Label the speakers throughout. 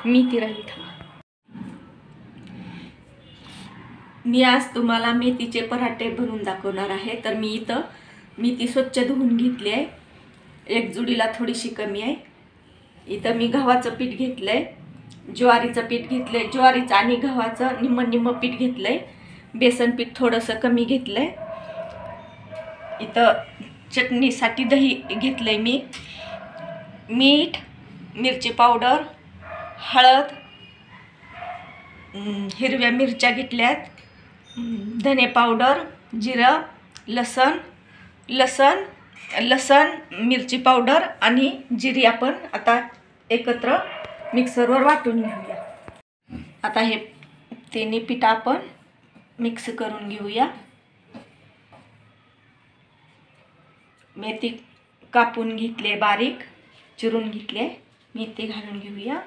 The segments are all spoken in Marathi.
Speaker 1: मेथी राहिली थांबा. मी आज तुम्हाला मेथीचे पराठे बनवून दाखवणार आहे. तर मी इथं मेथी स्वच्छ धुवून घेतली आहे. एक जुडीला थोडीशी कमी आहे. इथं मी गव्हाचं पीठ घेतलंय, ज्वारीचं पीठ घेतलंय, ज्वारीचं आणि गव्हाचं निम्म पीठ घेतलंय. बेसन पीठ थोडंसं कमी घेतलंय. इथं चटणीसाठी दही घेतलंय मी, मीठ, मिरची पावडर, हळद, हिरव्या मिरच्या घेतल्यात, धने पावडर, जिरं, लसण, मिरची पावडर आणि जिरी आपण आता एकत्र मिक्सरवर वाटून घेऊया. आता हे तिन्ही पीठ आपण मिक्स करून घेऊया. मेथी कापून घेतली, बारीक चिरून घेतली, मेथी घालून घेऊया.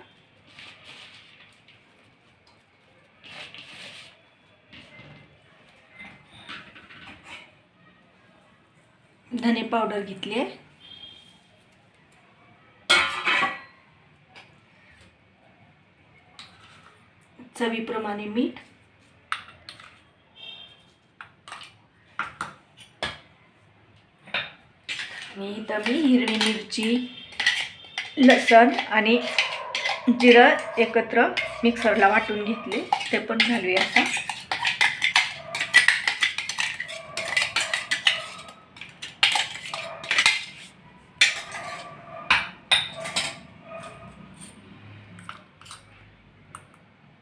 Speaker 1: धने पावडर घेतली, चवीप्रमाणे मीठ, आणि इथं मी हिरवी मिरची, लसण आणि जिरं एकत्र मिक्सरला वाटून घेतले, ते पण घालूया आता.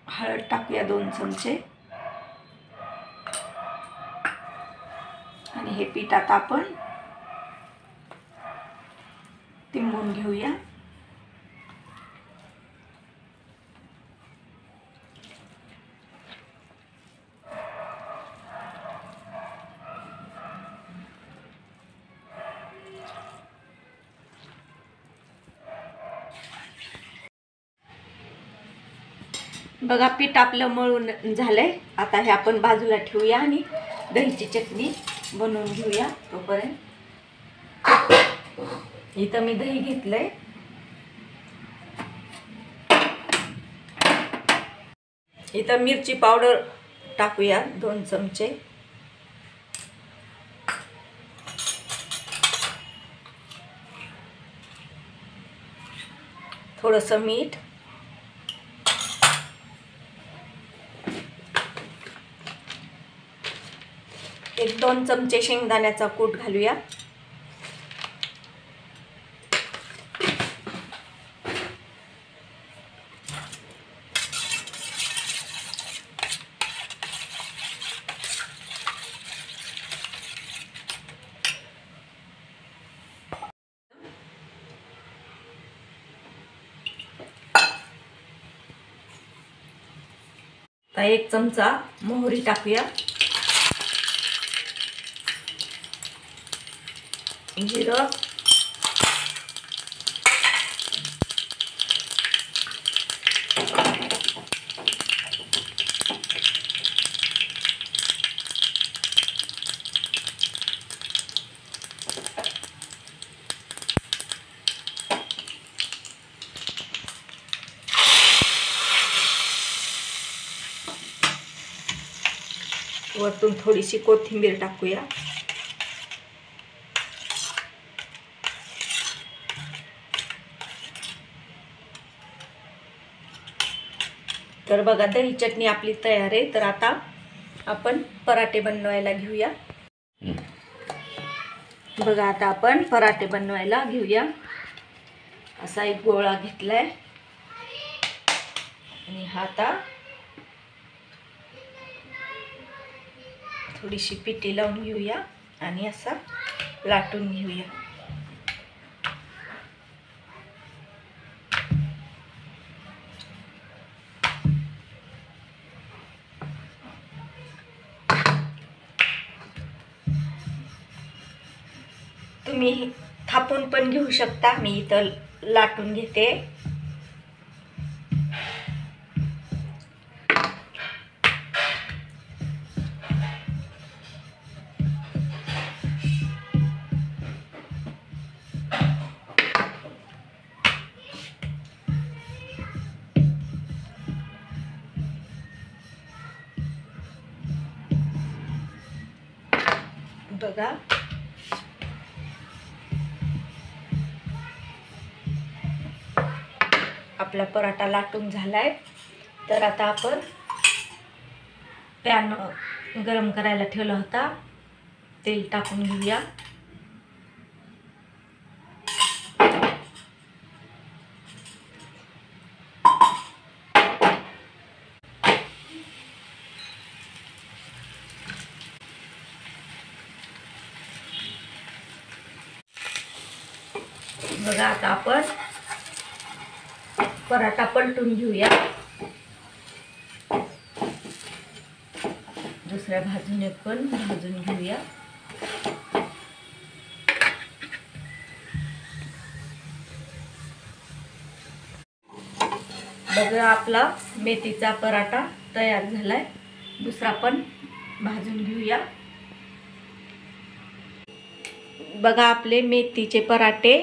Speaker 1: हळद टाकूया 2 चमचे आणि हे पीठ आता आपण तिंबून घेऊया. बघा पीठ आपलं मळून झालंय. आता हे आपण बाजूला ठेवूया आणि दहीची चटणी बनवून घेऊया. तोपर्यंत इथं मी दही घेतलंय. इथं मिरची पावडर टाकूया 2 चमचे, थोडंसं मीठ, एक 2 चमचे शेंगदाण्याचा कूट घालूया. आता 1 चमचा मोहरी टाकूया, जिरं, वरतून थोडीशी कोथिंबीर टाकूया. तर बघा दही चटणी आपली तयार आहे. तर आता आपण पराठे बनवायला घेऊया. बघा आता आपण पराठे बनवायला घेऊया. असा एक गोळा घेतलाय आणि हा आता थोडीशी पिठी लावून घेऊया आणि असा लाटून घेऊया. तुम्ही थापून पण घेऊ शकता. मी इथं लाटून घेते. बघा आपला पराठा लाटून झालाय. तर आता आपण पॅन गरम करायला ठेवला होता, तेल टाकून घेऊया. बघा आता आपण पराठा पलटून घेऊया. दुसऱ्या बाजूने पण भाजून घेऊया. बघा आपला मेथीचा पराठा तयार झालाय. दुसरा पण भाजून घेऊया. बघा आपले मेथीचे पराठे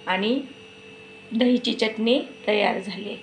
Speaker 1: आणि दहीची चटणी तयार झाली.